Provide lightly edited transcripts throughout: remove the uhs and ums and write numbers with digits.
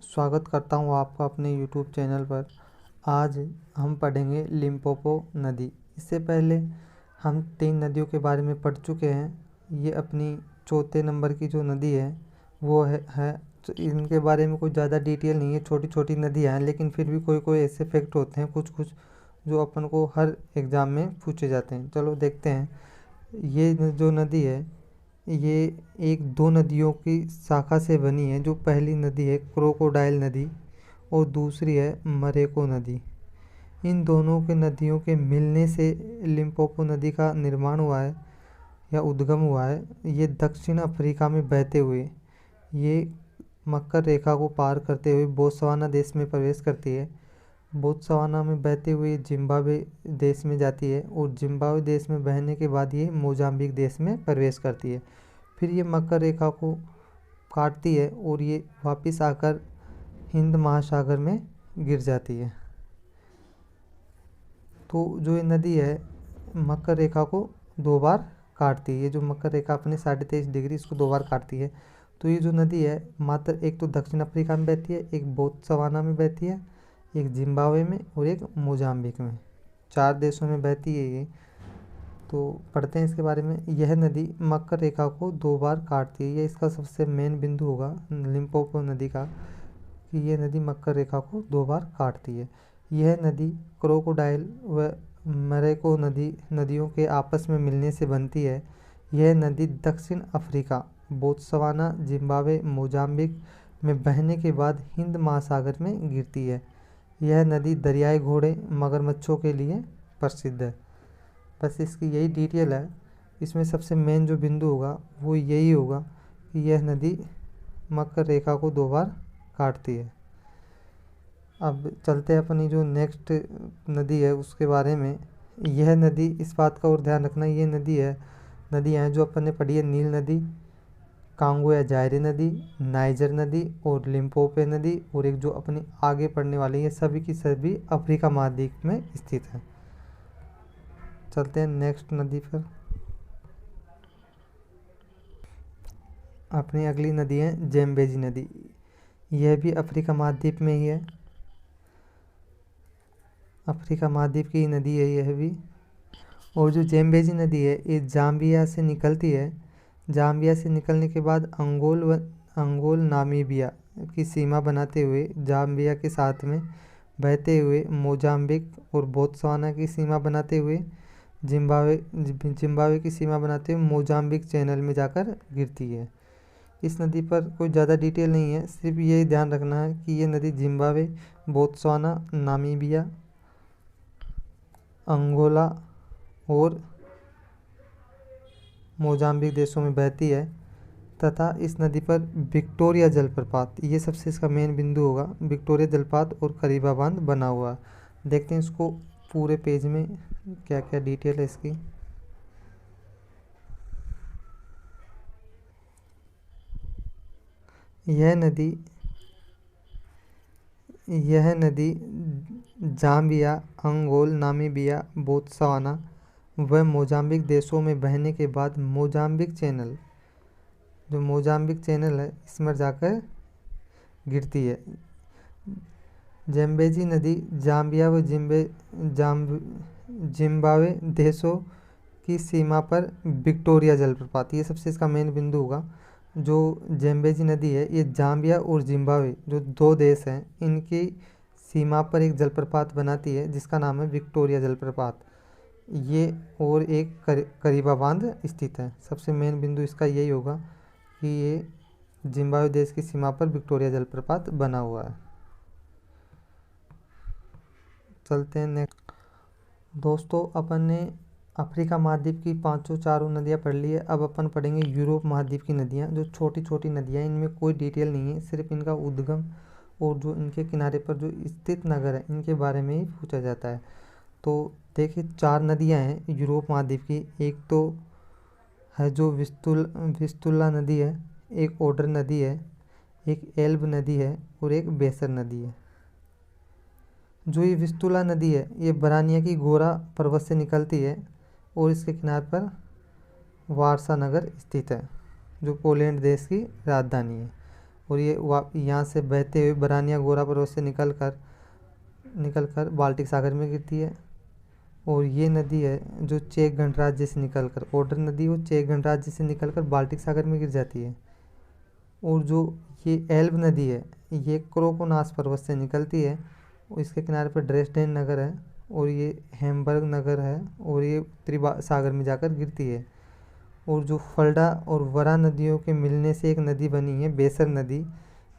स्वागत करता हूँ आपका अपने YouTube चैनल पर। आज हम पढ़ेंगे लिम्पोपो नदी। इससे पहले हम 3 नदियों के बारे में पढ़ चुके हैं। ये अपनी चौथे नंबर की जो नदी है वो है तो इनके बारे में कोई ज़्यादा डिटेल नहीं है, छोटी छोटी नदियाँ हैं, लेकिन फिर भी कोई कोई ऐसे फैक्ट होते हैं कुछ कुछ जो अपन को हर एग्ज़ाम में पूछे जाते हैं। चलो देखते हैं। ये जो नदी है ये एक दो नदियों की शाखा से बनी है। जो पहली नदी है क्रोकोडाइल नदी और दूसरी है मरेको नदी। इन दोनों के नदियों के मिलने से लिम्पोपो नदी का निर्माण हुआ है या उद्गम हुआ है। ये दक्षिण अफ्रीका में बहते हुए ये मकर रेखा को पार करते हुए बोत्सवाना देश में प्रवेश करती है। बोत्सवाना में बहते हुए जिम्बाब्वे देश में जाती है और जिम्बाब्वे देश में बहने के बाद ये मोजाम्बिक देश में प्रवेश करती है। फिर ये मकर रेखा को काटती है और ये वापस आकर हिंद महासागर में गिर जाती है। तो जो ये नदी है मकर रेखा को 2 बार काटती है। ये जो मकर रेखा अपने 23.5 डिग्री इसको 2 बार काटती है। तो ये जो नदी है मात्र एक तो दक्षिण अफ्रीका में बहती है, एक बोत्सवाना में बहती है, एक जिम्बाब्वे में और एक मोजाम्बिक में। 4 देशों में बहती है ये। तो पढ़ते हैं इसके बारे में। यह नदी मकर रेखा को 2 बार काटती है। ये इसका सबसे मेन बिंदु होगा लिम्पोपो नदी का कि यह नदी मकर रेखा को 2 बार काटती है। यह नदी क्रोकोडाइल व मरेको नदियों के आपस में मिलने से बनती है। यह नदी दक्षिण अफ्रीका, बोत्सवाना, जिम्बाब्वे, मोजाम्बिक में बहने के बाद हिंद महासागर में गिरती है। यह नदी दरियाई घोड़े मगरमच्छों के लिए प्रसिद्ध है। बस इसकी यही डिटेल है। इसमें सबसे मेन जो बिंदु होगा वो यही होगा कि यह नदी मकर रेखा को 2 बार काटती है। अब चलते हैं अपनी जो नेक्स्ट नदी है उसके बारे में। यह नदी, इस बात का और ध्यान रखना, ये नदियाँ हैं जो अपन ने पढ़ी है नील नदी, कांगो या जायरे नदी, नाइजर नदी और लिम्पोपो नदी, और एक जो अपनी आगे पढ़ने वाली है सभी की सभी अफ्रीका महाद्वीप में स्थित है। चलते हैं नेक्स्ट नदी पर। अपनी अगली नदी है जेम्बेजी नदी। यह भी अफ्रीका महाद्वीप में ही है, अफ्रीका महाद्वीप की नदी है यह भी। और जो जेम्बेजी नदी है ये जाम्बिया से निकलती है। जाम्बिया से निकलने के बाद अंगोल नामीबिया की सीमा बनाते हुए जाम्बिया के साथ में बहते हुए मोजाम्बिक और बोत्सवाना की सीमा बनाते हुए जिम्बाब्वे की सीमा बनाते हुए मोजाम्बिक चैनल में जाकर गिरती है। इस नदी पर कोई ज़्यादा डिटेल नहीं है, सिर्फ ये ध्यान रखना है कि ये नदी जिम्बाब्वे, बोत्सवाना, नामीबिया, अंगोला और मोजाम्बिक देशों में बहती है तथा इस नदी पर विक्टोरिया जलप्रपात, ये सबसे इसका मेन बिंदु होगा। विक्टोरिया जलप्रपात और करीबा बांध बना हुआ। देखते हैं इसको पूरे पेज में क्या क्या डिटेल है इसकी। यह नदी जाम्बिया, अंगोल, नामीबिया, बोत्सवाना व मोजाम्बिक देशों में बहने के बाद मोजाम्बिक चैनल है इसमें जाकर गिरती है। जेम्बेजी नदी जाम्बिया व जिम्बाब्वे देशों की सीमा पर विक्टोरिया जलप्रपात, ये सबसे इसका मेन बिंदु होगा। जो जेम्बेजी नदी है ये जाम्बिया और जिम्बाब्वे जो 2 देश हैं इनकी सीमा पर एक जलप्रपात बनाती है जिसका नाम है विक्टोरिया जलप्रपात। ये और एक करीबा बांध स्थित है। सबसे मेन बिंदु इसका यही होगा कि ये जिम्बाब्वे देश की सीमा पर विक्टोरिया जलप्रपात बना हुआ है। चलते हैं नेक्स्ट। दोस्तों अपन ने अफ्रीका महाद्वीप की 4 नदियाँ पढ़ ली है। अब अपन पढ़ेंगे यूरोप महाद्वीप की नदियाँ, जो छोटी छोटी नदियाँ, इनमें कोई डिटेल नहीं है, सिर्फ इनका उद्गम और जो इनके किनारे पर जो स्थित नगर है इनके बारे में ही पूछा जाता है। तो देखिए 4 नदियाँ हैं यूरोप महाद्वीप की। एक तो है जो विस्तुला नदी है, एक ओडर नदी है, एक एल्ब नदी है और एक बेसर नदी है। जो ये विस्तुला नदी है ये बरानिया की गोरा पर्वत से निकलती है और इसके किनारे पर वारसा नगर स्थित है जो पोलैंड देश की राजधानी है। और ये यहाँ से बहते हुए बरानिया गोरा पर्वत से निकल कर बाल्टिक सागर में गिरती है। और ये नदी है जो चेक गणराज्य से निकलकर, ओडर नदी वो चेक गणराज्य से निकलकर बाल्टिक सागर में गिर जाती है। और जो ये एल्ब नदी है ये क्रोकोनास पर्वत से निकलती है, और इसके किनारे पर ड्रेसडेन नगर है और ये हैम्बर्ग नगर है, और ये उत्तरी सागर में जाकर गिरती है। और जो फल्डा और वरा नदियों के मिलने से एक नदी बनी है बेसर नदी,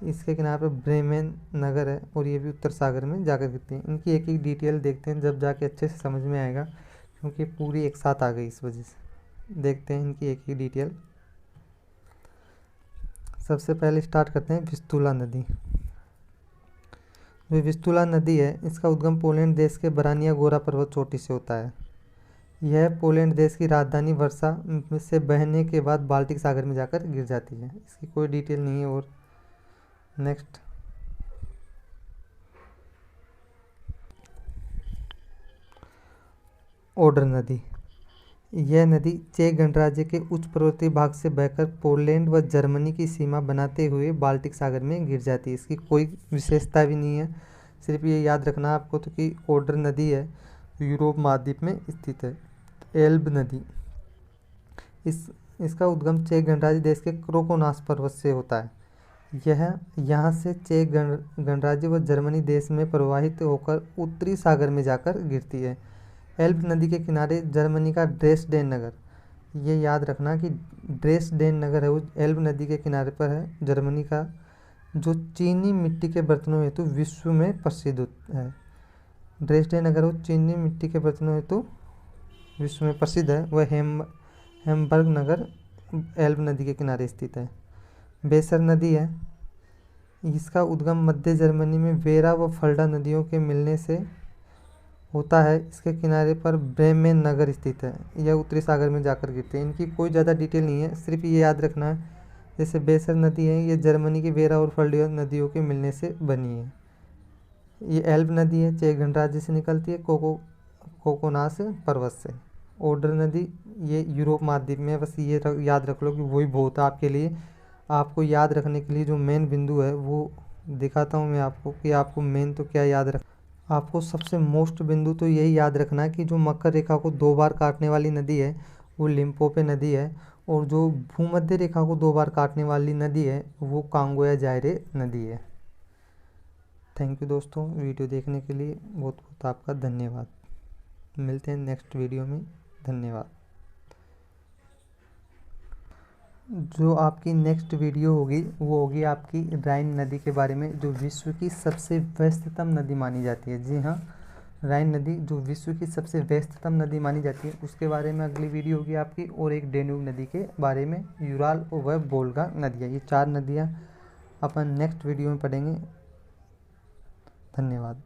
इसके किनारे पर ब्रेमेन नगर है और ये भी उत्तर सागर में जाकर गिरती है। इनकी एक एक डिटेल देखते हैं, जब जाके अच्छे से समझ में आएगा, क्योंकि पूरी एक साथ आ गई इस वजह से। देखते हैं इनकी एक एक डिटेल। सबसे पहले स्टार्ट करते हैं विस्तुला नदी। जो विस्तुला नदी है इसका उद्गम पोलैंड देश के बरानिया गोरा पर्वत चोटी से होता है। यह पोलैंड देश की राजधानी वर्सा से बहने के बाद बाल्टिक सागर में जाकर गिर जाती है। इसकी कोई डिटेल नहीं है। और नेक्स्ट, ओडर नदी। यह नदी चेक गणराज्य के उच्च पर्वतीय भाग से बहकर पोलैंड व जर्मनी की सीमा बनाते हुए बाल्टिक सागर में गिर जाती है। इसकी कोई विशेषता भी नहीं है, सिर्फ ये याद रखना आपको तो कि ओडर नदी है यूरोप महाद्वीप में स्थित है। एल्ब नदी, इसका उद्गम चेक गणराज्य देश के क्रोकोनास पर्वत से होता है। यह यहाँ से चेक गणराज्य व जर्मनी देश में प्रवाहित होकर उत्तरी सागर में जाकर गिरती है। एल्ब नदी के किनारे जर्मनी का ड्रेसडेन नगर, ये याद रखना कि ड्रेसडेन नगर है वो एल्ब नदी के किनारे पर है जर्मनी का, जो चीनी मिट्टी के बर्तनों हेतु विश्व में प्रसिद्ध है। ड्रेसडेन नगर वो चीनी मिट्टी के बर्तनों हेतु विश्व में प्रसिद्ध है। वह हैम्बर्ग नगर एल्ब नदी के किनारे स्थित है। बेसर नदी है, इसका उद्गम मध्य जर्मनी में वेरा व फल्डा नदियों के मिलने से होता है। इसके किनारे पर ब्रेमेन नगर स्थित है। यह उत्तरी सागर में जाकर गिरते हैं। इनकी कोई ज़्यादा डिटेल नहीं है, सिर्फ ये याद रखना है जैसे बेसर नदी है ये जर्मनी की वेरा और फल्डा नदियों के मिलने से बनी है। ये एल्ब नदी है चेक गणराज्य से निकलती है कोकोनास पर्वत से। ओडर नदी ये यूरोप महाद्वीप में है। बस ये याद रख लो कि वही बहुत है आपके लिए। आपको याद रखने के लिए जो मेन बिंदु है वो दिखाता हूँ मैं आपको कि आपको मेन तो क्या याद रख। आपको सबसे मोस्ट बिंदु तो यही याद रखना है कि जो मकर रेखा को 2 बार काटने वाली नदी है वो लिम्पोपो नदी है, और जो भूमध्य रेखा को 2 बार काटने वाली नदी है वो कांगो जायरे नदी है। थैंक यू दोस्तों, वीडियो देखने के लिए बहुत बहुत आपका धन्यवाद। मिलते हैं नेक्स्ट वीडियो में। धन्यवाद। जो आपकी नेक्स्ट वीडियो होगी वो होगी आपकी राइन नदी के बारे में, जो विश्व की सबसे व्यस्ततम नदी मानी जाती है। जी हाँ, राइन नदी जो विश्व की सबसे व्यस्ततम नदी मानी जाती है उसके बारे में अगली वीडियो होगी आपकी। और एक डेन्यूब नदी के बारे में, यूराल व वोल्गा नदियाँ, ये 4 नदियाँ अपन नेक्स्ट वीडियो में पढ़ेंगे। धन्यवाद।